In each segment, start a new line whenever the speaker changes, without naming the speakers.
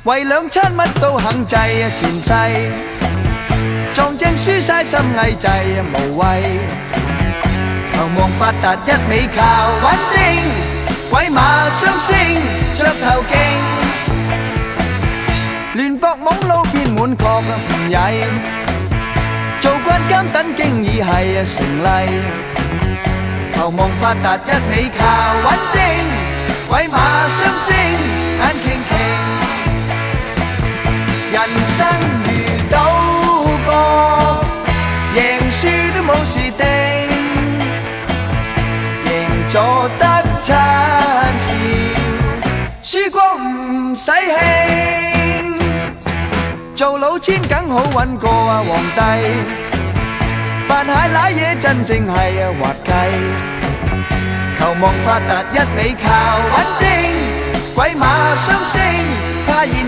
為兩餐乜都肯制，前世撞正輸晒心翳滯，無謂求望發達一味靠穩定，鬼馬雙星着頭勁，亂搏懵撈偏滿確唔曳，做慣監等經已係成例，求望發達一味靠穩定，鬼馬雙星眼傾傾，人生如賭博，贏輸都冇事定，贏咗得餐笑，輸過唔使興，做老千梗好搵過皇帝，扮蟹瀨嘢真正係滑稽，求望發達一味靠穩定，鬼馬雙星他現形。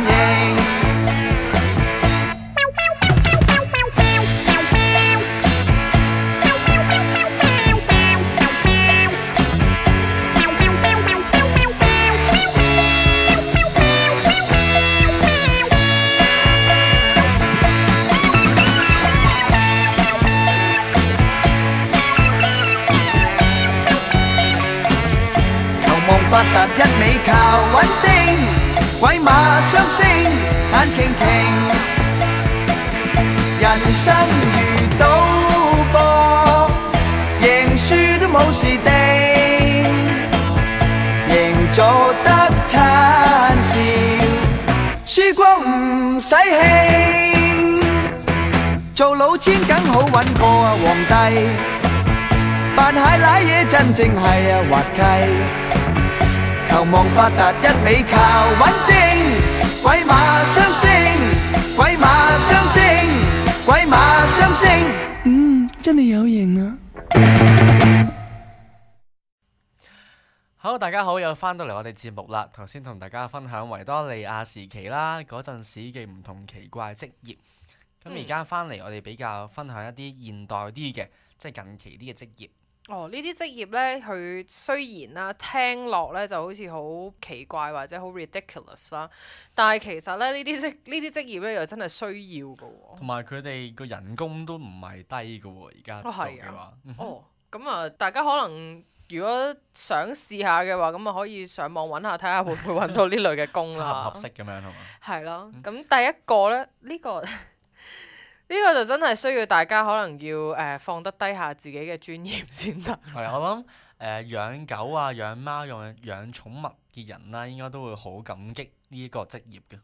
發達一味靠穩定，鬼馬雙星眼傾傾，人生如賭博，贏輸都冇事定，贏咗得餐笑，輸過唔使興，做老千梗好搵過皇帝，扮蟹瀨嘢真正係滑稽，求望發達一味靠穩定，鬼馬雙星，鬼馬雙星，鬼馬雙星，真係有型啊！
好，大家好，又翻到嚟我哋節目啦。頭先同大家分享維多利亞時期啦，嗰陣時嘅唔同奇怪職業。咁而家翻嚟，我哋比較分享一啲現代啲嘅，即係近期啲嘅職業。
哦，呢啲職業咧，佢雖然啦聽落咧就好似好奇怪或者好 ridiculous 啦，但係其實咧呢啲職業咧又真係需要㗎喎。同
埋佢哋個人工都唔係低㗎喎，而家做嘅話。
哦，咁啊，大家可能如果想試下嘅話，咁啊可以上網揾下睇下會唔會揾到呢類嘅工啦。
合唔合適咁樣係嘛？係
咯，咁第一個咧呢個就真係需要大家可能要放得低下自己嘅尊嚴先得。
係我諗養狗啊、養貓、養寵物嘅人啦，應該都會好感激呢個職業嘅。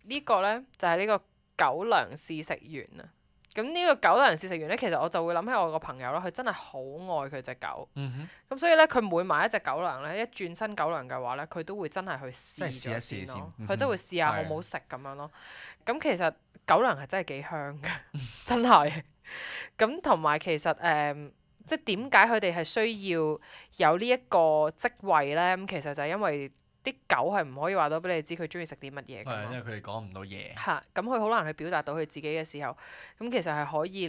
呢個呢，就係呢個狗糧試食員啊。咁呢個狗糧試食員呢，其實我就會諗起我個朋友啦，佢真係好愛佢隻狗。咁所以呢，佢每買一隻狗糧呢，一轉新狗糧嘅話呢，佢都會真係去試咗先咯。佢真會試下好唔好食咁樣咯。咁其實狗糧係真係幾香嘅，真係。咁同埋其實即係點解佢哋係需要有呢一個職位呢？咁其實就係因為啲狗係唔可以話到俾你知佢中意食啲乜嘢㗎嘛。
因為佢哋講唔到嘢。
咁佢好難去表達到佢自己嘅時候，咁其實係可以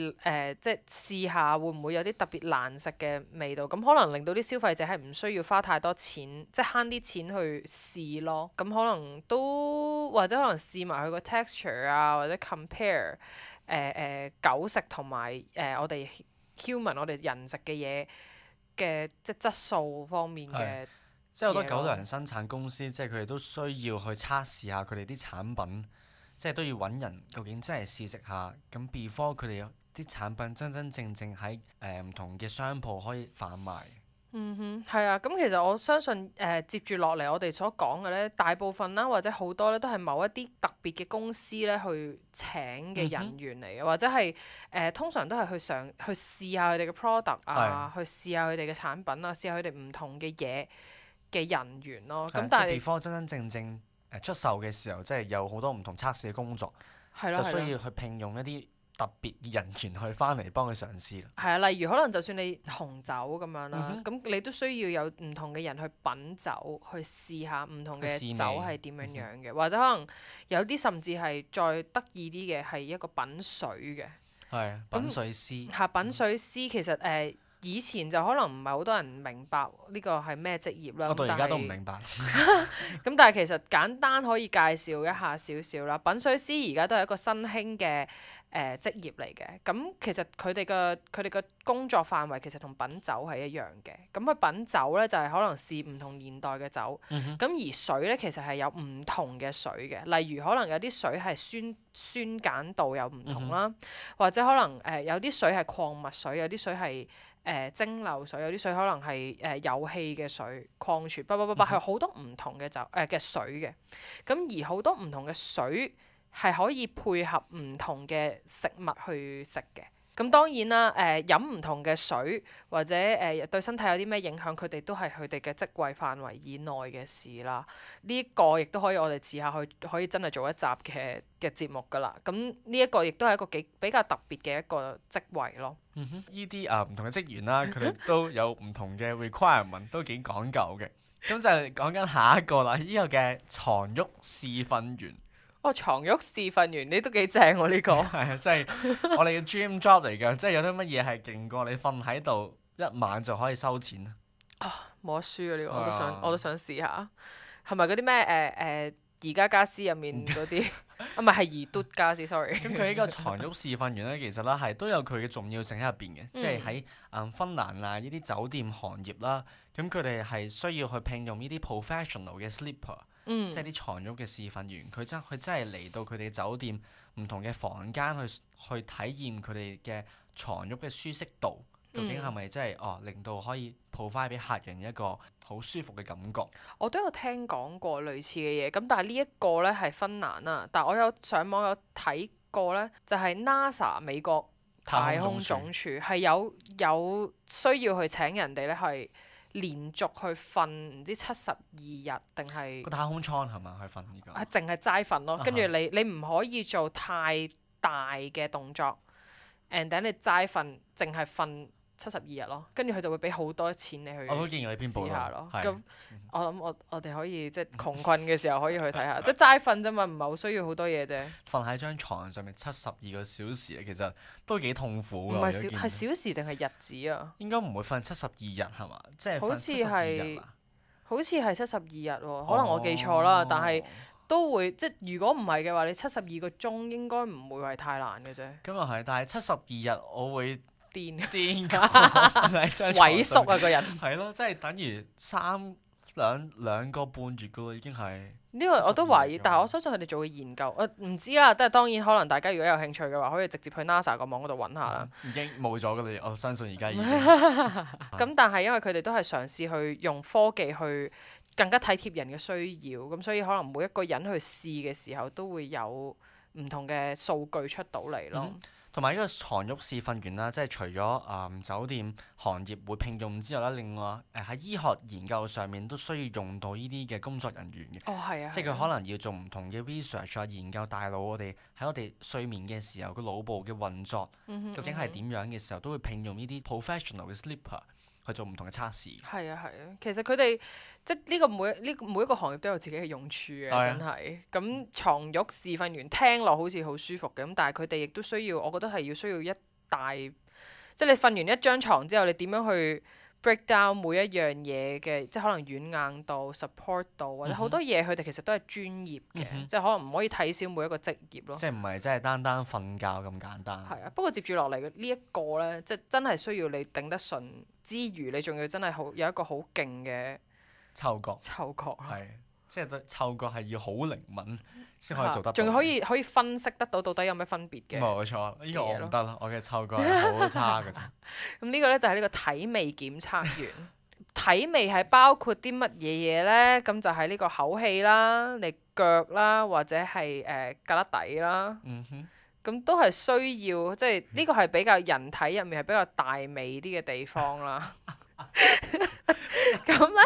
即係試下會唔會有啲特別難食嘅味道，咁可能令到啲消費者係唔需要花太多錢，即係慳啲錢去試咯。咁可能都或者可能試埋佢個 texture 啊，或者 compare 狗食同埋我哋 human 我哋人食嘅嘢嘅即係質素方面嘅。
即係好多狗糧生產公司，即係佢哋都需要去測試下佢哋啲產品，即係都要揾人究竟真係試食下，咁 before 佢哋啲產品真真正正喺唔同嘅商鋪可以販賣。
係啊，咁其實我相信接住落嚟我哋所講嘅咧，大部分啦或者好多咧都係某一啲特別嘅公司咧去請嘅人員嚟嘅，或者係通常都係去試下佢哋嘅 product 啊，去試下佢哋嘅產品啊，試下佢哋唔同嘅嘢嘅人員咯。咁但係
before 真真正正出售嘅時候，即係有好多唔同測試嘅工作，就需要去聘用一啲特別人員去翻嚟幫佢嘗試。係啊，
例如可能就算你紅酒咁樣啦，咁你都需要有唔同嘅人去品酒，去試下唔同嘅酒係點樣樣嘅，或者可能有啲甚至係再得意啲嘅係一個品水嘅。
係品水師。
品水師其實以前就可能唔係好多人明白呢個係咩職業啦。
我到而家都唔明白。
咁但係其實簡單可以介紹一下少少啦。品水師而家都係一個新興嘅職業嚟嘅。咁其實佢哋嘅工作範圍其實同品酒係一樣嘅。咁佢品酒咧就係可能試唔同年代嘅酒。咁而水咧其實係有唔同嘅水嘅。例如可能有啲水係酸鹼度有唔同啦，或者可能有啲水係礦物水，有啲水係蒸餾水，有啲水可能係有氣嘅水、礦泉，係好多唔同嘅嘅水嘅。咁而好多唔同嘅水係可以配合唔同嘅食物去食嘅。咁當然啦，飲唔同嘅水或者對身體有啲咩影響，佢哋都係佢哋嘅職位範圍以內嘅事啦。呢一個亦都可以我哋遲下可以真係做一集嘅節目㗎啦。咁呢一個亦都係一個比較特別嘅一個職位咯。
呢啲唔同嘅職員啦，佢哋都有唔同嘅 requirement， 都幾講究嘅。咁就係講緊下一個啦，呢個嘅床褥試訓員。
床褥試訓員你都幾正喎呢個。
係啊，即係我哋嘅 dream job 嚟㗎，即係有啲乜嘢係勁過你瞓喺度一晚就可以收錢啊！
冇得輸啊！呢個我都想試下，係咪嗰啲咩宜家家私入面嗰啲？唔係宜都家私，sorry。
咁佢呢個床褥試訓員咧，其實咧係都有佢嘅重要性喺入邊嘅，即係喺芬蘭啊呢啲酒店行業啦，咁佢哋係需要去聘用呢啲 professional 嘅 sleeper。即係啲床褥嘅試訓員，佢真係嚟到佢哋酒店唔同嘅房間去體驗佢哋嘅床褥嘅舒適度，究竟係咪真係令到可以 provide 俾客人一個好舒服嘅感覺？
我都有聽講過類似嘅嘢，咁但係呢一個咧係芬蘭啦，但係我有上網有睇過咧，就係 NASA 美國太空總署係有需要去請人哋咧係連續去瞓唔知72日定係
個太空艙係咪去瞓呢個？
係淨係齋瞓咯，跟住你唔可以做太大嘅動作，and then你齋瞓，淨係瞓72日咯，跟住佢就會俾好多錢你去。
我都建議你邊部
下咯。
係
咁我諗我哋可以即係窮困嘅時候可以去睇下，即係齋瞓啫嘛，唔係好需要好多嘢啫。
瞓喺張床上面72個小時啊，其實都幾痛苦㗎。
唔係係小時定係日子啊？
應該唔會瞓72日係嘛？即係
好似係好似係72日喎，可能我記錯
哦
啦，但係都會即係如果唔係嘅話，你72個鐘應該唔會係太難嘅啫。
咁又係，但係72日我會
癲
㗎，
萎縮啊個人。
係咯，即係等於兩個半月㗎喎，已經係。
呢個我都懷疑，但係我相信佢哋做嘅研究，唔知啦。即係當然，可能大家如果有興趣嘅話，可以直接去 NASA 個網嗰度揾下啦。
已經冇咗㗎啦，我相信而家已經。
咁但係因為佢哋都係嘗試去用科技去更加體貼人嘅需要，咁所以可能每一個人去試嘅時候都會有唔同嘅數據出到嚟咯。
同埋呢個床褥試訓員啦，即係除咗酒店行業會聘用之外咧，另外喺醫學研究上面都需要用到呢啲嘅工作人員嘅。
係啊。
即係佢可能要做唔同嘅 research 啊，研究大腦我哋睡眠嘅時候個腦部嘅運作究竟係點樣嘅時候，都會聘用呢啲 professional 嘅 sleeper 去做唔同嘅測試。
係啊，其實佢哋即係呢個每一個行業都有自己嘅用處嘅，真係。咁床褥試訓員聽落好似好舒服嘅，咁但係佢哋亦都需要，我覺得係需要一大，即係你瞓完一張床之後，你點樣去 break down 每一樣嘢嘅，即係可能軟硬度、support 度或者好多嘢，佢哋其實都係專業嘅，即係可能唔可以睇小每一個職業咯。
即係唔係真係單單瞓覺咁簡單。
係啊，不過接住落嚟嘅呢一個咧，即係真係需要你頂得順之餘，你仲要真係有一個好勁嘅
嗅覺。係，即係嗅覺係要好靈敏先可以做得到。
仲要可以分析得到到底有咩分別嘅。
冇錯，呢個我唔得啦，我嘅嗅覺係好差㗎啫。
咁呢個咧就係呢個體味檢測員。體味係包括啲乜嘢嘢咧？咁就係呢個口氣啦、你腳啦，或者係胳肋底啦。咁都係需要，即係呢個係比較人體入面係比較大味啲嘅地方啦。咁咧，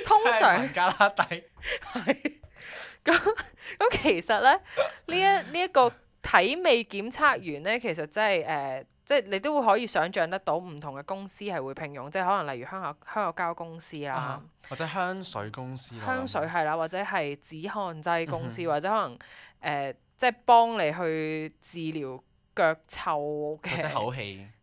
通常
胳肋底
係咁其實咧，呢一個體味檢測員咧，其實真係即係你都會可以想像得到唔同嘅公司係會聘用，即係可能例如香口膠公司啦，
或者香水公司啦，
香水係啦，或者係止汗劑公司，或者可能即係幫你去治療腳臭嘅，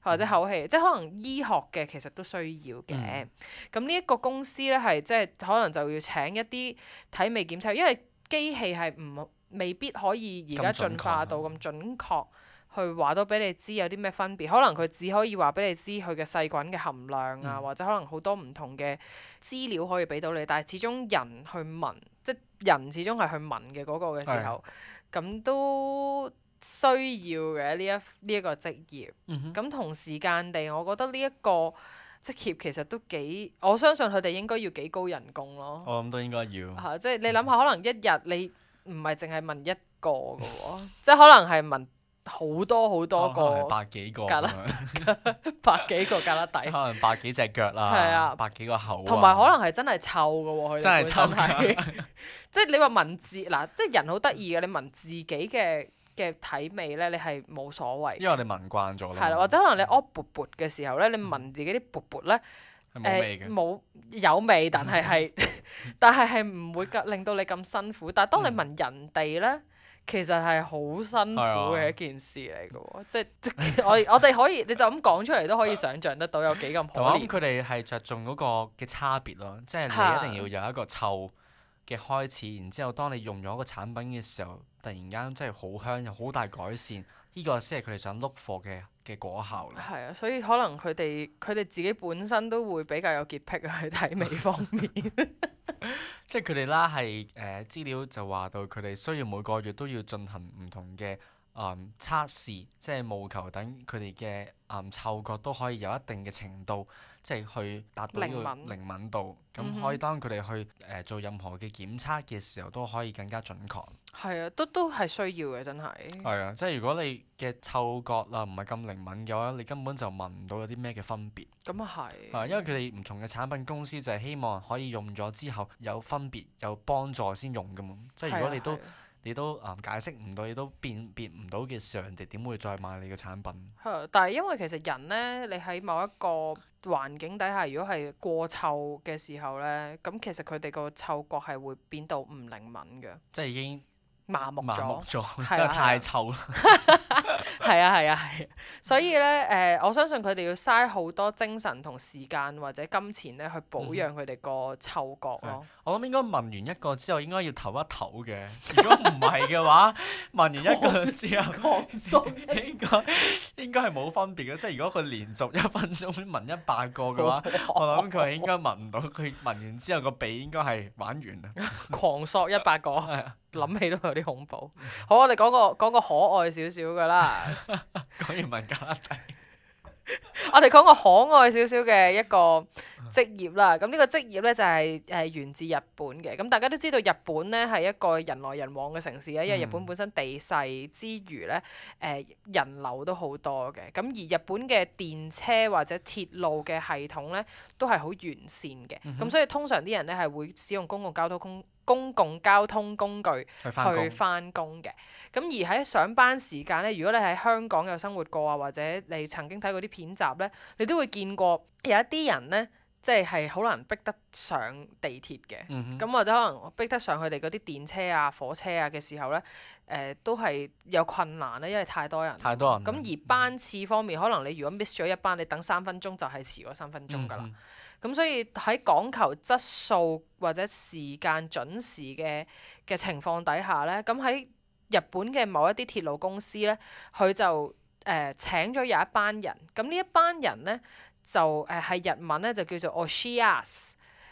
或者口氣，
即係可能醫學嘅其實都需要嘅。咁呢一個公司咧係即係可能就要請一啲體味檢測，因為機器係未必可以而家進化到咁準確。去話到俾你知有啲咩分別，可能佢只可以話俾你知佢嘅細菌嘅含量啊，或者可能好多唔同嘅資料可以俾到你，但係始終人去聞，即係人始終係去聞嘅嗰個嘅時候，咁都需要嘅呢一個職業。咁同時間地，我覺得呢一個職業其實都幾，我相信佢哋應該要幾高人工咯。
我諗都應該要。
即係你諗下，可能一日你唔係淨係問一個嘅喎，即係可能係問好多好多個，
百幾個
旮百幾個旮旯底，
可能百幾隻腳啦，
係啊，
百幾個口，
同埋可能係真係臭嘅喎，佢哋
真係臭
係，即係你話聞嗱，即係人好得意嘅，你聞自己嘅體味咧，你係冇所謂，
因為我哋聞慣咗啦。
係啦，或者可能你屙缽缽嘅時候咧，你聞自己啲缽缽咧，有味，但係唔會令到你咁辛苦。但係當你聞人哋咧，其實係好辛苦嘅一件事嚟嘅喎，即係我哋可以，你就咁講出嚟都可以想像得到有幾咁可憐。
佢哋係着重嗰個嘅差別咯，即係你一定要有一個臭嘅開始，然之後當你用咗個產品嘅時候，突然間真係好香，有好大改善，呢個先係佢哋想 look for 嘅果效啦。
係啊，所以可能佢哋自己本身都會比較有潔癖啊，喺體味方面。
即係佢哋啦，係資料就話到佢哋需要每個月都要進行唔同嘅測試，即係務求等佢哋嘅嗅覺都可以有一定嘅程度，即係去達到呢個靈敏度，咁可以當佢哋去做任何嘅檢測嘅時候都可以更加準確。
係啊，都係需要嘅，真係。
係啊，即係如果你嘅嗅覺唔係咁靈敏嘅話，你根本就聞唔到有啲咩嘅分別。
咁啊係。
因為佢哋唔同嘅產品公司就係希望可以用咗之後有分別有幫助先用㗎嘛。即係如果你都解釋唔到，你都辨別唔到嘅時候，人哋點會再買你嘅產品？
但係因為其實人呢，你喺某一個環境底下，如果係過臭嘅時候呢，咁其實佢哋個嗅覺係會變到唔靈敏嘅。
即係已經
麻木咗，
因為太臭啦。
係啊，所以咧我相信佢哋要嘥好多精神同時間或者金錢咧去保養佢哋個嗅覺咯。
我諗應該聞完一個之後應該要唞一唞嘅，如果唔係嘅話，聞完一個之後應該係冇分別嘅。即係如果佢連續1分鐘聞100個嘅話，我諗佢係應該聞唔到。佢聞完之後個鼻應該係玩完啦，
狂索100個，諗起都有啲恐怖。好，我哋講個可愛少少㗎啦。
講完聞旮旯底，
我哋講個可愛少少嘅一個職業啦。咁呢個職業咧就係源自日本嘅。咁大家都知道日本咧係一個人來人往嘅城市啊，因為日本本身地細之餘咧人流都好多嘅。咁而日本嘅電車或者鐵路嘅系統咧都係好完善嘅。咁所以通常啲人咧係會使用公共交通工具去返工嘅。咁而喺上班時間咧，如果你喺香港有生活過啊，或者你曾經睇過啲片集咧，你都會見過有一啲人咧，即係好難逼得上地鐵嘅。咁或者可能逼得上佢哋嗰啲電車啊、火車啊嘅時候咧，都係有困難咧，因為太多人。咁而班次方面，可能你如果 miss 咗一班，你等3分鐘就係遲嗰3分鐘㗎啦。咁所以喺講求質素或者時間準時嘅情況底下咧，咁喺日本嘅某一啲鐵路公司咧，佢就請咗有一班人。咁呢一班人咧就係日文咧就叫做 Oshias。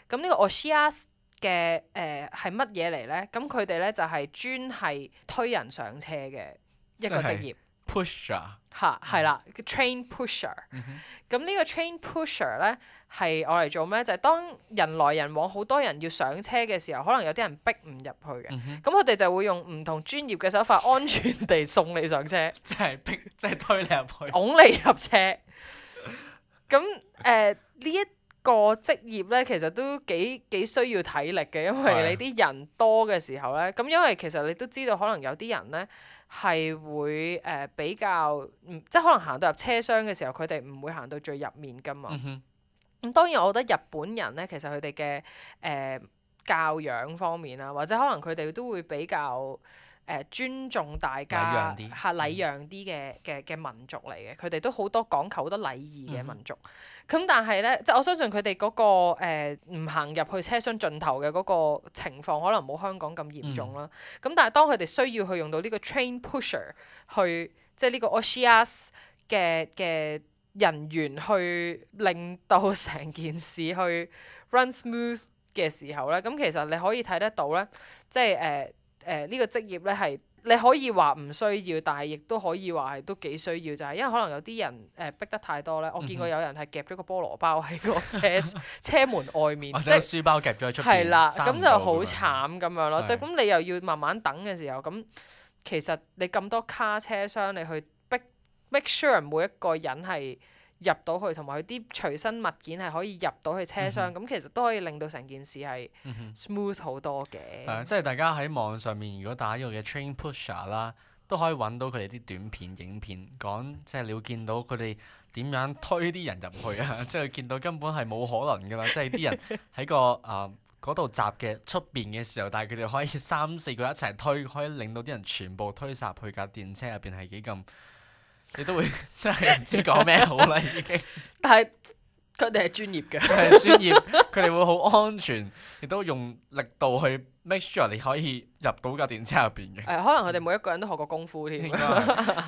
咁呢個 Oshias 嘅係乜嘢嚟咧？咁佢哋咧就係專係推人上車嘅一個職業。
pusher
係啦，train pusher。咁呢個 train pusher 咧係我嚟做咩？就係當人來人往，好多人要上車嘅時候，可能有啲人逼唔入去嘅。咁佢哋就會用唔同專業嘅手法，安全地送你上車。
即係推你入去，
拱你入車。咁呢一個職業咧，其實都幾需要體力嘅，因為你啲人多嘅時候咧，咁因為其實你都知道，可能有啲人咧係會比較即係可能行到入車廂嘅時候，佢哋唔會行到最入面噶嘛。咁當然我覺得日本人咧，其實佢哋嘅教養方面啦，或者可能佢哋都會比較尊重大家禮讓啲嘅民族嚟嘅，佢哋都好多講求好多禮儀嘅民族。咁但係咧，即係我相信佢哋嗰個唔行入去車廂盡頭嘅嗰個情況，可能冇香港咁嚴重啦。咁但係當佢哋需要去用到呢個 train pusher 去，即係呢個 OCS 嘅人員去令到成件事去 run smooth 嘅時候咧，咁其實你可以睇得到咧，即係呢個職業咧係你可以話唔需要，但係亦都可以話係都幾需要，就係因為可能有啲人逼得太多咧。我見過有人係夾咗個菠蘿包喺個車門外面，
或者書包夾咗喺出邊，
係啦，咁就好慘咁樣咯。
係
即係咁你又要慢慢等嘅時候，咁其實你咁多卡車廂，你去逼 make sure 每一個人係入到去，同埋佢啲隨身物件係可以入到去車廂，咁其實都可以令到成件事係 smooth 好多嘅。
即係大家喺網上面，如果打呢個嘅 train pusher 啦，都可以揾到佢哋啲短片、影片，講即係你會見到佢哋點樣推啲人入去啊！即係見到根本係冇可能㗎嘛，即係啲人喺個嗰度閘嘅出邊嘅時候，但係佢哋可以3-4個一齊推，可以令到啲人全部推晒入去架電車入邊，係幾咁？你都會真係唔知講咩好啦，已經。
但係佢哋係專業嘅，
佢係專業，佢哋會好安全，亦都用力度去 make sure 你可以入到架電車入邊嘅。
可能佢哋每一個人都學過功夫添。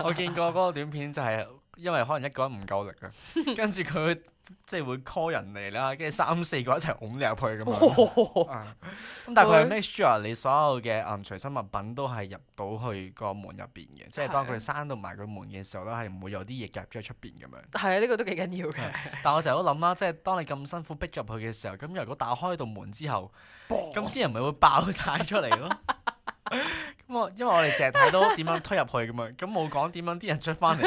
我見過嗰個短片就係因為可能一個人唔夠力啊，跟住佢即係會 call 人嚟啦，跟住3-4個一齊擁你入去咁樣。咁但係佢係 make sure 你所有嘅隨身物品都係入到去個門入邊嘅，即係當佢哋閂到埋個門嘅時候咧，係唔會有啲嘢夾咗喺出邊咁樣。
係啊，呢個都幾緊要嘅。
但我成日都諗啦，即係當你咁辛苦逼入去嘅時候，咁如果打開道門之後，咁啲人咪會爆晒出嚟咯。因為我哋淨係睇到點樣推入去咁樣，咁冇講點樣啲人出翻嚟。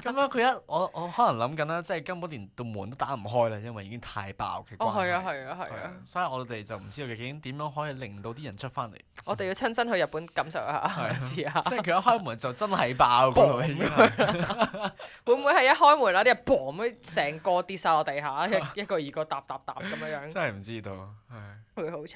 咁樣佢我可能諗緊啦，即係根本連道門都打唔開啦，因為已經太爆嘅關係。
係啊。
所以我哋就唔知道究竟點樣可以令到啲人出翻嚟。
我哋要親身去日本感受一下，知下。
即係佢一開門就真係爆㗎喎。
會唔會係一開門啦，啲人boom咁成個跌晒落地下，一個二個揼咁樣？
真係唔知道，係。
會好慘。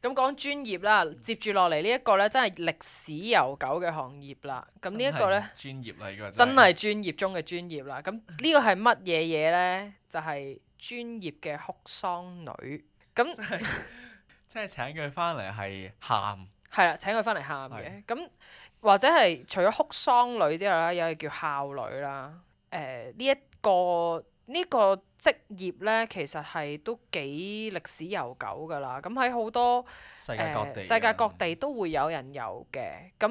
咁講專業啦，接住落嚟呢一個咧，真係歷史悠久嘅行業啦。咁呢一個咧，
專業嚟㗎，
真係專業中嘅專業啦。咁呢個係乜嘢嘢咧？就係專業嘅哭喪女。咁
即係請佢翻嚟係喊。係
啦，請佢翻嚟喊嘅。咁或者係除咗哭喪女之外咧，有係叫孝女啦。呢個職業咧，其實係都幾歷史悠久㗎啦。咁喺好多世界各地都會有人有嘅。咁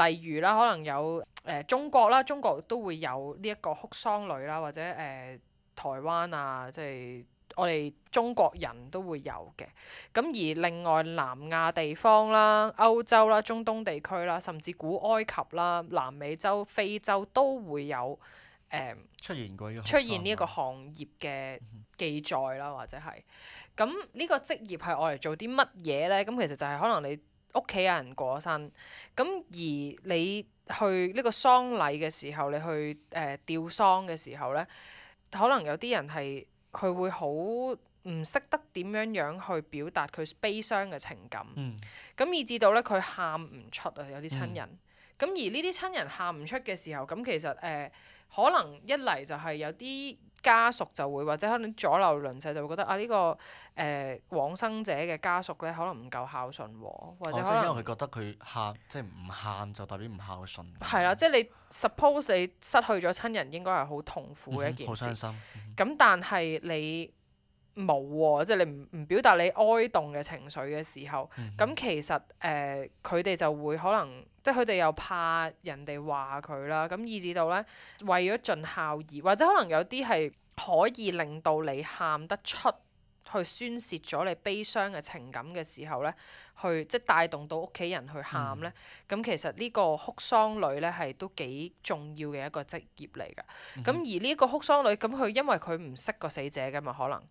例如啦，可能有中國啦，中國都會有呢一個哭喪女啦，或者台灣啊，即係我哋中國人都會有嘅。咁而另外南亞地方啦、歐洲啦、中東地區啦，甚至古埃及啦、南美洲、非洲都會有。
出現
呢一個行業嘅記載啦，或者係咁呢個職業係愛嚟做啲乜嘢咧？咁其實就係可能你屋企有人過身，咁而你去呢個喪禮嘅時候，你去吊喪嘅時候咧，可能有啲人係佢會好唔識得點樣去表達佢悲傷嘅情感，咁以至到咧佢喊唔出啊！有啲親人，咁而呢啲親人喊唔出嘅時候，咁其實可能一嚟就係有啲家屬就會，或者可能左右鄰舍就會覺得呢個往生者嘅家屬咧，可能唔夠孝順喎，或者可能
因為佢覺得佢喊即係唔喊就代表唔孝順。
係啦，即係你 suppose 你失去咗親人應該係好痛苦嘅一件事。
好傷心。
咁但係你冇喎，即係你唔表達你哀慟嘅情緒嘅時候，咁其實佢哋就會可能。即係佢哋又怕人哋話佢啦，咁以至到咧為咗盡孝義，或者可能有啲係可以令到你喊得出，去宣洩咗你悲傷嘅情感嘅時候咧，去即係帶動到屋企人去喊咧。咁其實呢個哭喪女咧係都幾重要嘅一個職業嚟㗎。咁而呢個哭喪女，咁佢因為佢唔識個死者㗎嘛，可能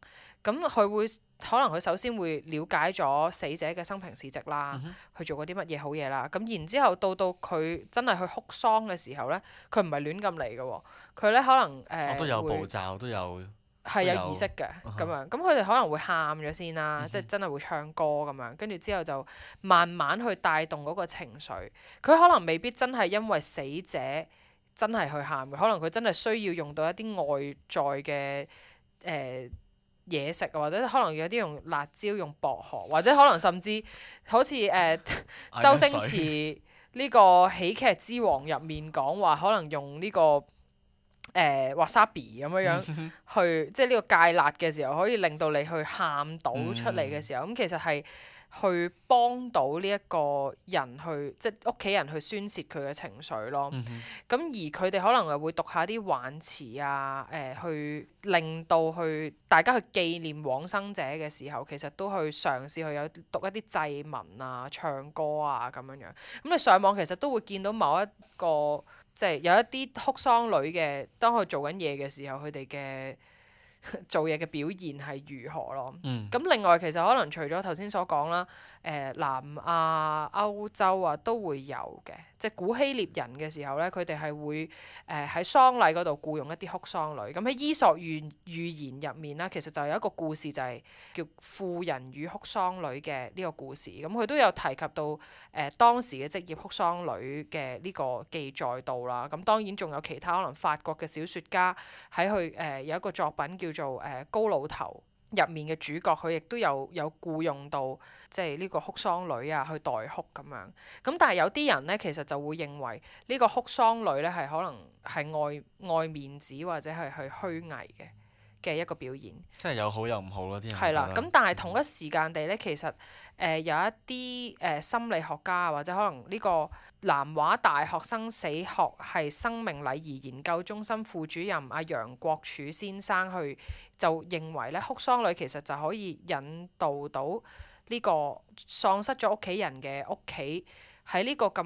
咁佢會可能佢首先會了解咗死者嘅生平事蹟啦，去做過啲乜嘢好嘢啦。咁然之後到佢真係去哭喪嘅時候咧，佢唔係亂咁嚟嘅喎，佢咧可能
都有步驟，都有
係有儀式嘅咁樣，咁佢哋可能會喊咗先啦，即係真係會唱歌咁樣，跟住之後就慢慢去帶動嗰個情緒。佢可能未必真係因為死者真係去喊嘅，可能佢真係需要用到一啲外在嘅嘢食，或者可能有啲用辣椒、用薄荷，或者可能甚至好似周星馳呢個喜劇之王入面講話，可能用呢個wasabi 咁樣去，即係呢個芥辣嘅時候，可以令到你去喊到出嚟嘅時候，咁其實係去幫到呢一個人去，即係屋企人去宣泄佢嘅情緒咯。咁而佢哋可能又會讀下啲挽詞啊，去令到去大家去紀念往生者嘅時候，其實都去嘗試去有讀一啲祭文啊、唱歌啊咁樣樣。咁你上網其實都會見到某一個。即係有一啲哭喪女嘅，當佢做緊嘢嘅時候，佢哋嘅做嘢嘅表現係如何咯？咁另外其實可能除咗頭先所講啦，南亞、歐洲啊都會有嘅，即係古希臘人嘅時候咧，佢哋係會喺喪禮嗰度僱用一啲哭喪女。咁喺伊索寓言入面啦，其實就有一個故事就係叫婦人與哭喪女嘅呢個故事。咁佢都有提及到當時嘅職業哭喪女嘅呢個記載度啦。咁當然仲有其他可能法國嘅小説家喺佢有一個作品叫做高老頭入面嘅主角，佢亦都有僱用到即係呢個哭喪女啊去代哭咁樣。咁但係有啲人咧，其實就會認為呢個哭喪女咧係可能係愛面子或者係去虛偽嘅一個表現。
即係有好有唔好咯，啲人覺得。
係啦，咁但係同一時間地咧，其實有一啲心理學家或者可能呢個南華大學生死學系生命禮儀研究中心副主任阿楊國柱先生就認為咧，哭喪女其實就可以引導到呢個喪失咗屋企人嘅屋企喺呢個咁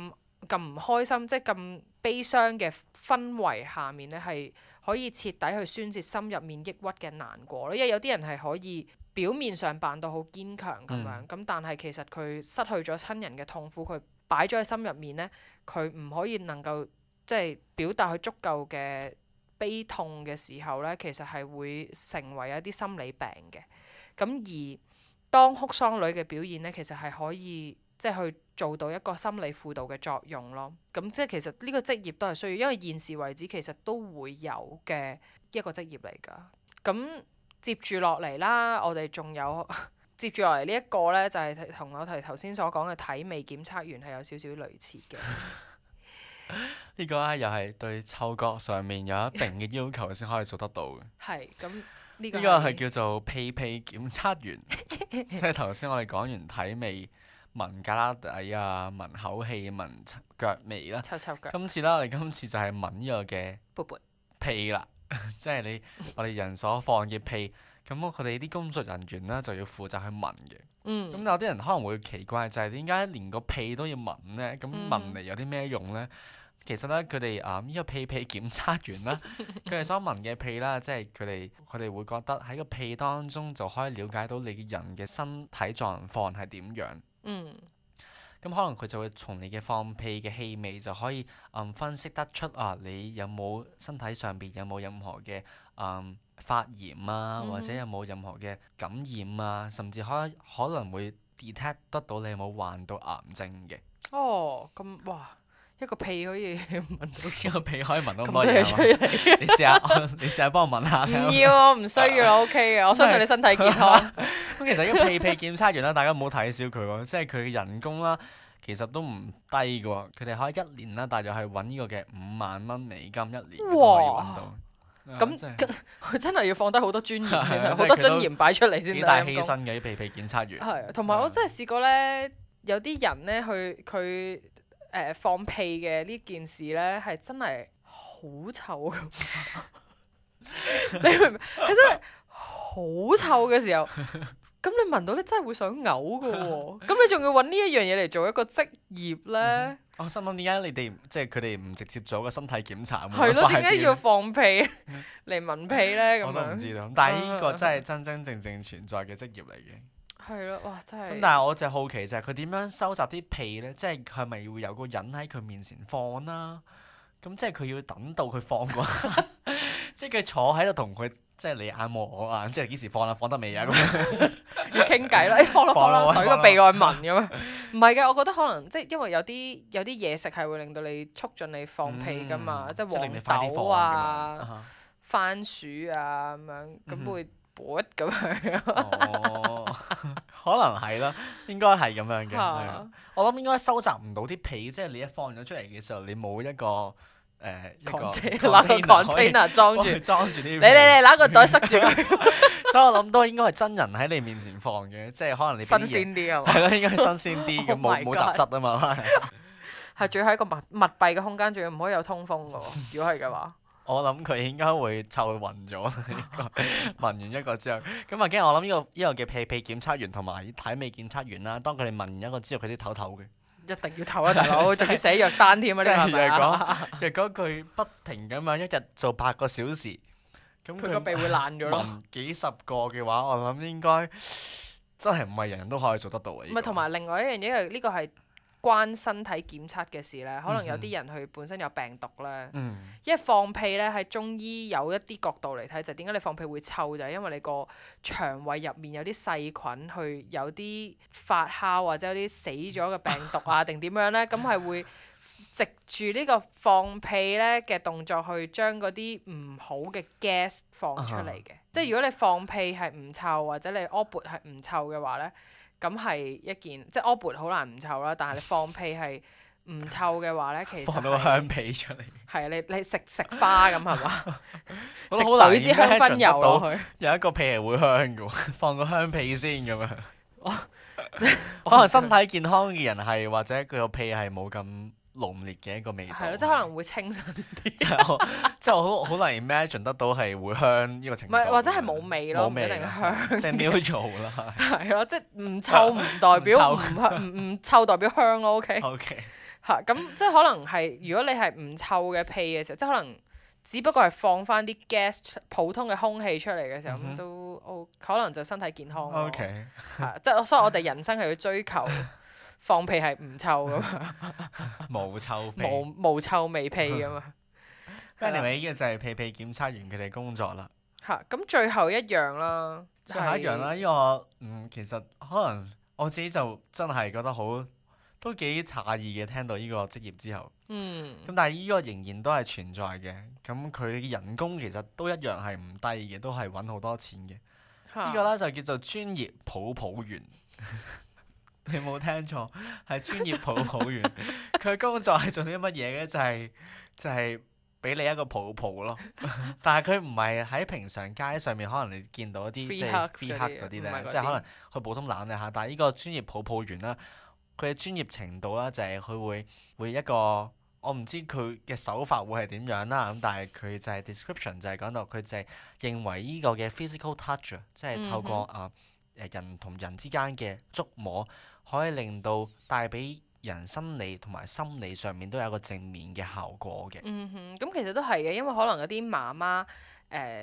唔開心，即係咁悲傷嘅氛圍下面咧，係可以徹底去宣泄心入面抑鬱嘅難過咯。因為有啲人係可以表面上扮到好堅強咁樣，咁但係其實佢失去咗親人嘅痛苦，佢擺咗喺心入面咧，佢唔可以能夠即係表達佢足夠嘅悲痛嘅時候咧，其實係會成為一啲心理病嘅。咁而當哭喪女嘅表現咧，其實係可以即係去做到一個心理輔導嘅作用咯。咁即係其實呢個職業都係需要，因為現時為止其實都會有嘅一個職業嚟㗎。咁接住落嚟啦，我哋仲有接住落嚟呢一個咧，就係同我哋頭先所講嘅體味檢測員係有少少類似嘅。
呢個咧又係對嗅覺上面有一定嘅要求先可以做得到嘅。
係咁呢個
係叫做屁屁檢測員，即係頭先我哋講完體味、聞旮旯底啊、聞口氣、聞腳味啦。
臭腳。
今次啦，我哋今次就係聞呢個嘅
噗噗
屁啦，即係我哋人所放嘅屁。咁佢哋啲工作人員咧就要負責去聞嘅。咁有啲人可能會奇怪，就係點解連個屁都要聞呢？咁聞嚟有啲咩用呢？其實咧，佢哋呢個屁屁檢測員啦，佢哋所聞嘅屁啦，即係佢哋會覺得喺個屁當中就可以了解到你嘅人嘅身體狀況係點樣。咁可能佢就會從你嘅放屁嘅氣味就可以分析得出你有冇身體上邊有冇任何嘅發炎啊，或者有冇任何嘅感染啊，甚至可能會 detect 得到你有冇患到癌症嘅。
哦，咁哇！一個屁可以聞到，
一個屁可以聞到咁多嘢出嚟。你試下幫我聞下。
唔要，我唔需要啦，OK 嘅。我相信你身體健康。
咁其實呢個屁屁檢測員啦，大家唔好睇小佢喎，即係佢嘅人工啦，其實都唔低嘅喎。佢哋可以一年啦，大約係揾呢個嘅5萬蚊美金一年都可以揾到。
咁佢真係要放低好多尊嚴先，好多尊嚴擺出嚟先得。
幾大犧牲嘅啲屁屁檢測員。
係，同埋我真係試過咧，有啲人咧佢放屁嘅呢件事咧，係真係好臭。你明唔明？係真係好臭嘅時候，咁你聞到你真係會想嘔嘅喎。咁你仲要揾呢一樣嘢嚟做一個職業咧？
我心諗點解你哋即係佢哋唔直接做個身體檢查？
係咯，點解要放屁嚟聞屁咧？咁樣
我都唔知道。但係呢個真係真真正正存在嘅職業嚟嘅。
係咯，哇！真係。
咁但係我就好奇就係佢點樣收集啲屁咧？即係係咪會有個人喺佢面前放啦？咁即係佢要等到佢放過，即係佢坐喺度同佢即係你眼望我眼，即係幾時放啦？放得未啊？咁樣
要傾偈咯，放啦放啦，
放啦
舉個鼻外聞咁樣。唔係嘅，我覺得可能即係因為有啲嘢食係會令到你促進你放屁噶嘛，即係
令你快啲
黃豆
放
啊、番薯啊咁樣，咁會噗咁樣。
哦，可能係啦，應該係咁樣嘅。我諗應該收集唔到啲屁，即係你一放咗出嚟嘅時候，你冇一個
攞個 container 裝住
啲。
你攞個袋塞住佢。
所以我諗都應該係真人喺你面前放嘅，即係可能你
新鮮啲啊嘛。
係咯，應該係新鮮啲咁，冇雜質啊嘛。
係仲要喺一個密閉嘅空間，仲要唔可以有通風嘅喎。如果係嘅話。
我諗佢應該會臭暈咗，聞完一個之後，咁啊，跟住我諗呢個嘅屁屁檢測員同埋體味檢測員啦，當佢哋聞完一個之後，佢哋唞唞嘅。
一定要唞啊，大佬，仲要寫藥單添啊！呢個係咪啊？
若果佢不停咁樣一日做8個小時，咁
佢個鼻會爛咗咯。
聞幾十個嘅話，我諗應該真係唔係人人都可以做得到嘅。
唔係，同埋另外一樣嘢，因為呢個係關身體檢測嘅事咧，可能有啲人佢本身有病毒咧，因為放屁咧喺中醫有一啲角度嚟睇，就係點解你放屁會臭，就係因為你個腸胃入面有啲細菌去有啲發酵或者有啲死咗嘅病毒啊，定點樣咧？咁係會藉住呢個放屁咧嘅動作去將嗰啲唔好嘅 gas 放出嚟嘅。即係如果你放屁係唔臭，或者你屙缽係唔臭嘅話咧。咁係一件，即係屙缽好難唔臭啦，但係你放屁係唔臭嘅話咧，其實
放到香屁出嚟。
係啊，你食花咁係嘛？
食
懟支香薰油落去，
有一個屁係會香嘅喎，放個香屁先咁樣。可能身體健康嘅人係，或者佢個屁係冇咁濃烈嘅一個味道。
係咯，即係可能會清新啲。
即係好難 imagine 得到係會香呢個程度。
唔係，或者係冇味咯，唔一定香。
即係 neutral 啦。
係咯，即係唔臭唔代表唔臭代表香咯。OK。嚇，咁即係可能係，如果你係唔臭嘅屁嘅時候，即係可能只不過係放翻啲 gas 普通嘅空氣出嚟嘅時候，咁都可能就身體健康咯。
OK。
係，即係所以我哋人生係要追求放屁係唔臭噶嘛。
冇臭屁。
冇臭味屁噶嘛。
anyway 呢個就係屁屁檢測員佢哋工作啦。
嚇，咁最後一樣啦。
最後一樣啦，呢個其實可能我自己就真係覺得都幾詫異嘅，聽到呢個職業之後。咁但係呢個仍然都係存在嘅。咁佢嘅人工其實都一樣係唔低嘅，都係揾好多錢嘅。呢個咧就叫做專業泡泡員。你冇聽錯，係專業泡泡員。佢工作係做啲乜嘢嘅？就係俾你一個泡泡咯。但係佢唔係喺平常街上面，可能你見到一啲即係 free hug 嗰啲咧，即係可能去普通攬你下。但係呢個專業泡泡員啦，佢嘅專業程度啦，就係佢會一個，我唔知佢嘅手法會係點樣啦。咁但係佢就係 description 就係講到佢就係認為呢個嘅 physical touch 即係透過人同人之間嘅觸摸，可以令到帶俾人生理同埋心理上面都有一個正面嘅效果嘅。
咁其實都係嘅，因為可能有啲媽媽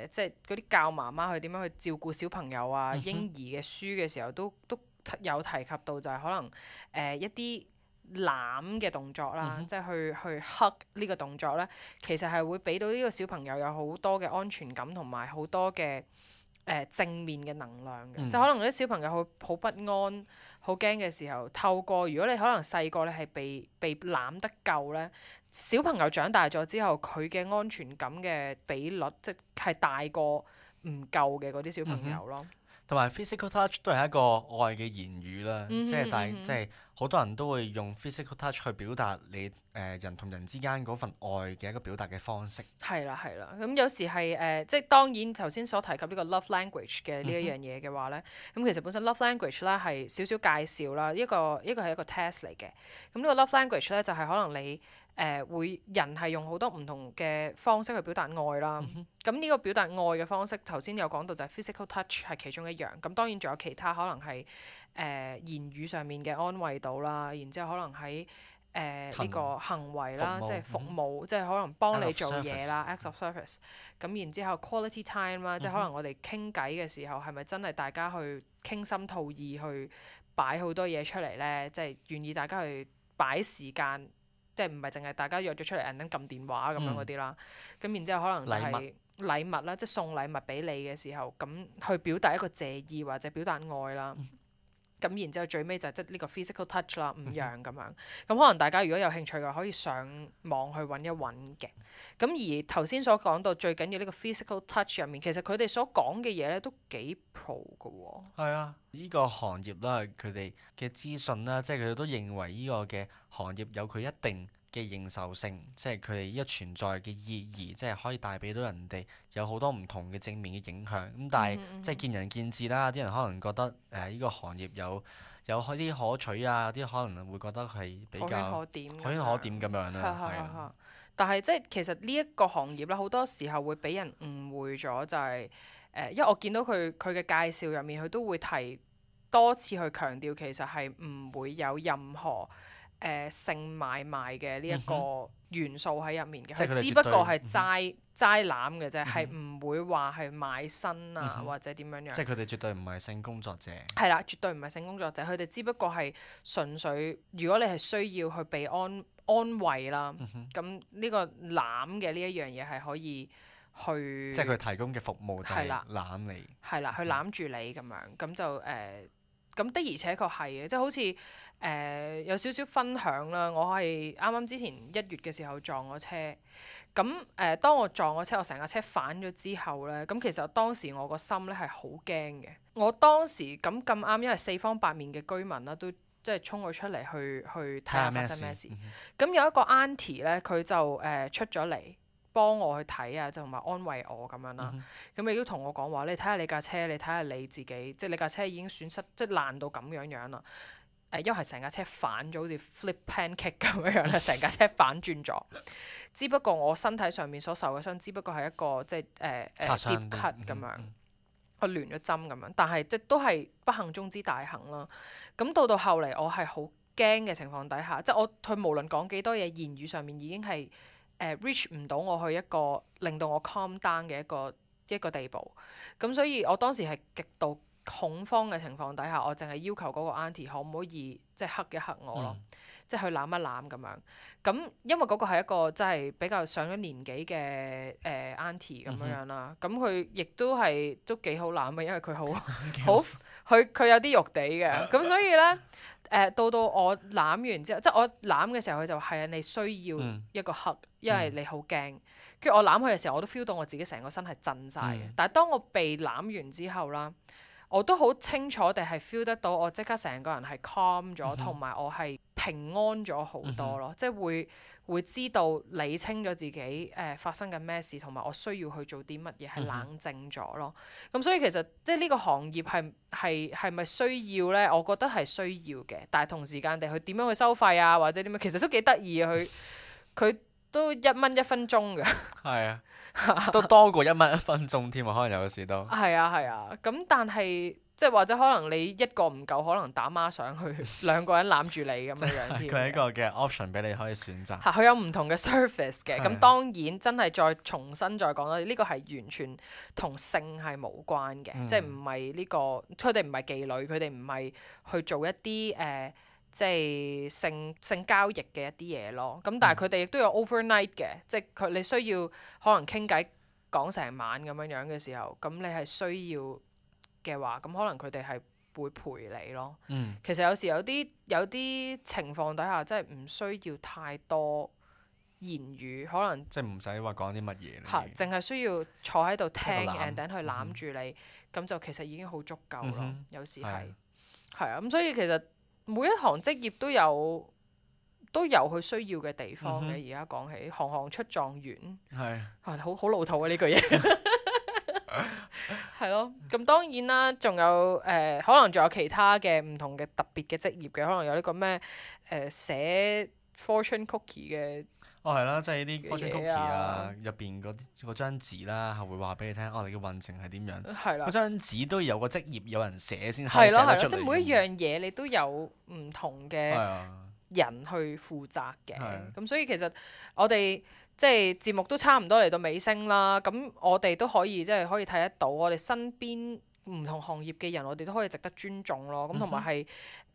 即係嗰啲教媽媽去點樣去照顧小朋友啊、嬰兒嘅書嘅時候，都有提及到就係可能一啲攬嘅動作啦，即係去 hug 呢個動作咧，其實係會俾到呢個小朋友有好多嘅安全感同埋好多嘅正面嘅能量嘅。就可能啲小朋友好不安、好驚嘅時候，透過如果你可能細個你係被攬得夠咧，小朋友長大咗之後，佢嘅安全感嘅比率即係大過唔夠嘅嗰啲小朋友咯。
同埋 physical touch 都係一個愛嘅言語啦，即係好多人都會用 physical touch 去表達你人同人之間嗰份愛嘅一個表達嘅方式。係啦，
咁有時係即係當然頭先所提及呢個 love language 嘅呢一樣嘢嘅話咧，咁其實本身 love language 咧係少少介紹啦，呢個係一個 test 嚟嘅。咁呢個 love language 咧就係可能你會人係用好多唔同嘅方式去表達愛啦。咁呢個表達愛嘅方式，頭先有講到就係 physical touch 係其中一樣。咁當然仲有其他可能係言語上面嘅安慰到啦，然之後可能喺呢個行為啦，即係服務，即係可能幫你做嘢啦 acts of service。咁然之後 quality time 啦，即係可能我哋傾偈嘅時候係咪真係大家去傾心吐意去擺好多嘢出嚟咧？即係願意大家去擺時間。即係唔係淨係大家約咗出嚟，人哋撳電話咁樣嗰啲啦。咁然之後可能就係禮物啦，即係送禮物俾你嘅時候，咁去表達一個謝意或者表達愛啦。咁然之後最尾就即係呢個 physical touch 啦，5樣咁樣。咁可能大家如果有興趣嘅，可以上網去揾一揾嘅。咁而頭先所講到最緊要呢個 physical touch 入面，其實佢哋所講嘅嘢咧都幾 pro 㗎喎。
係啊，呢個行業啦，佢哋嘅資訊啦，即係佢哋都認為呢個嘅行業有佢一定嘅認受性，即係佢哋呢個存在嘅意義，即係可以帶俾到人哋有好多唔同嘅正面嘅影響。咁但係即係見仁見智啦，啲人可能覺得呢個行業有啲可取啊，有啲可能會覺得係比較可圈可點咁樣啦。係啊。
但係即係其實呢一個行業咧，好多時候會俾人誤會咗，就係因為我見到佢嘅介紹入面，佢都會提多次去強調，其實係唔會有任何性買賣嘅呢一個元素喺入面嘅，佢只不過係齋攬嘅啫，係唔會話係買身啊或者點樣樣。
即係佢哋絕對唔係性工作者。
係啦，絕對唔係性工作者，佢哋只不過係純粹，如果你係需要去被安慰啦，咁呢個攬嘅呢一樣嘢係可以去。即係佢
提供嘅服務就係攬你。
係啦，去攬住你咁樣，咁就咁的而且確係嘅，即係好似有少少分享啦。我係啱啱之前1月嘅時候撞咗車，咁當我撞咗車，我成架車反咗之後咧，咁其實當時我個心咧係好驚嘅。我當時咁啱，因為四方八面嘅居民啦，都即係衝咗出嚟去睇下發生咩事。咁有一個 auntie 咧，佢就出咗嚟幫我去睇啊，就同埋安慰我咁樣啦。咁亦都同我講話，你睇下你架車，你睇下你自己，即係你架車已經損失，即係爛到咁樣啦。因為係成架車反咗，好似 flip pancake 咁樣啦，成架車反轉咗。只不過我身體上面所受嘅傷，只不過係一個即係deep cut 咁樣，我亂咗針咁樣。但係即都係不幸中之大幸啦。咁到後嚟，我係好驚嘅情況底下，即係佢無論講幾多嘢，言語上面已經係reach 唔到我去一個令到我 calm down 嘅一個地步。咁所以我當時係極度恐慌嘅情況底下，我淨係要求嗰個 auntie 可唔可以即係黑一黑我咯，即係去攬一攬咁樣。咁因為嗰個係一個即係比較上咗年紀嘅auntie 咁樣啦。咁佢亦都幾好攬嘅，因為佢佢有啲肉地嘅。咁所以咧到我攬完之後，即係我攬嘅時候，佢就係你需要一個黑，因為你好驚。跟住我攬佢嘅時候，我都 feel 到我自己成個身係震晒嘅。但係當我被攬完之後啦，我都好清楚地係 feel 得到我即刻成個人係 calm 咗，同埋我係平安咗好多咯。即係會知道理清咗自己發生緊咩事，同埋我需要去做啲乜嘢，係冷靜咗咯。咁所以其實即係呢個行業係咪需要咧？我覺得係需要嘅，但係同時間地佢點樣去收費啊，或者點樣，其實都幾得意啊。佢都1蚊1分鐘嘅。係啊。
都多過1蚊1分鐘添啊，可能有時都
係啊，咁但係即係或者可能你一個唔夠，可能打孖上去2個人攬住你咁樣
佢係一個嘅 option 俾你可以選擇。
佢有唔同嘅 service 嘅，咁當然真係再重新再講啦，呢個係完全同性係無關嘅，即係唔係呢個，佢哋唔係妓女，佢哋唔係去做一啲即係性交易嘅一啲嘢咯，咁但係佢哋亦都有 overnight 嘅，即係你需要可能傾偈講成晚咁樣嘅時候，咁你係需要嘅話，咁可能佢哋係會陪你咯。其實有時有啲情況底下，真係唔需要太多言語，可能
即係唔使話講啲乜嘢。
淨係需要坐喺度聽 and then 去攬住你，咁就其實已經好足夠咯。有時係啊，咁所以其實每一行職業都有佢需要嘅地方嘅。而家講起行行出狀元，好老土啊呢句嘢。係咯，咁當然啦，仲有可能仲有其他嘅唔同嘅特別嘅職業嘅，可能有呢個咩寫 fortune cookie 嘅。
係啦，即係呢啲 fortune cookie 啊，入邊嗰張紙啦，係會話俾你聽，你嘅運程係點樣？係啦，嗰張紙都要有個職業有人寫先可以寫得出嚟。即係每一樣嘢你都有唔同嘅人去負責嘅。咁所以其實我哋即係節目都差唔多嚟到尾聲啦。咁我哋都可以可以睇得到，我哋身邊唔同行業嘅人，我哋都可以值得尊重咯。咁同埋係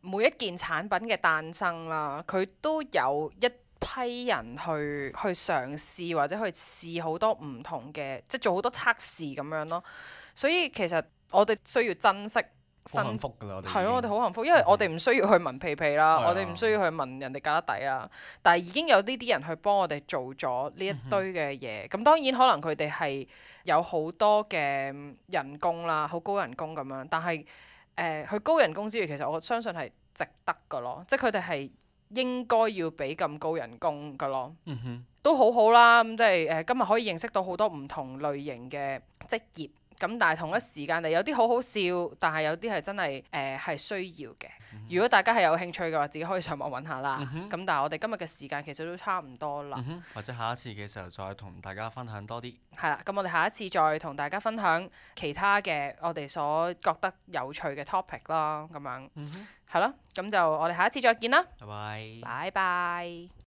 每一件產品嘅誕生啦，佢都有一
批人去嘗試或者去試好多唔同嘅，即係做好多測試咁樣咯。所以其實我哋需要珍惜。
好幸福㗎啦，我哋
係咯，我哋好幸福，因為我哋唔需要去聞屁屁啦，
係啊
我哋唔需要去聞人哋胳肋底啊，但係已經有呢啲人去幫我哋做咗呢一堆嘅嘢。咁當然可能佢哋係有好多嘅人工啦，好高人工咁樣，但係佢高人工之餘，其實我相信係值得㗎咯，即係佢哋係應該要俾咁高人工㗎咯。都好好啦，咁即係今日可以認識到好多唔同類型嘅職業。咁但係同一時間，有啲好好笑，但係有啲係真係係需要嘅。如果大家係有興趣嘅話，自己可以上網揾下啦。咁但係我哋今日嘅時間其實都差唔多啦。
或者下一次嘅時候再同大家分享多啲。
係啦，咁我哋下一次再同大家分享其他嘅我哋所覺得有趣嘅 topic 啦。咁樣係咯，咁就我哋下一次再見啦。
拜拜。
拜拜。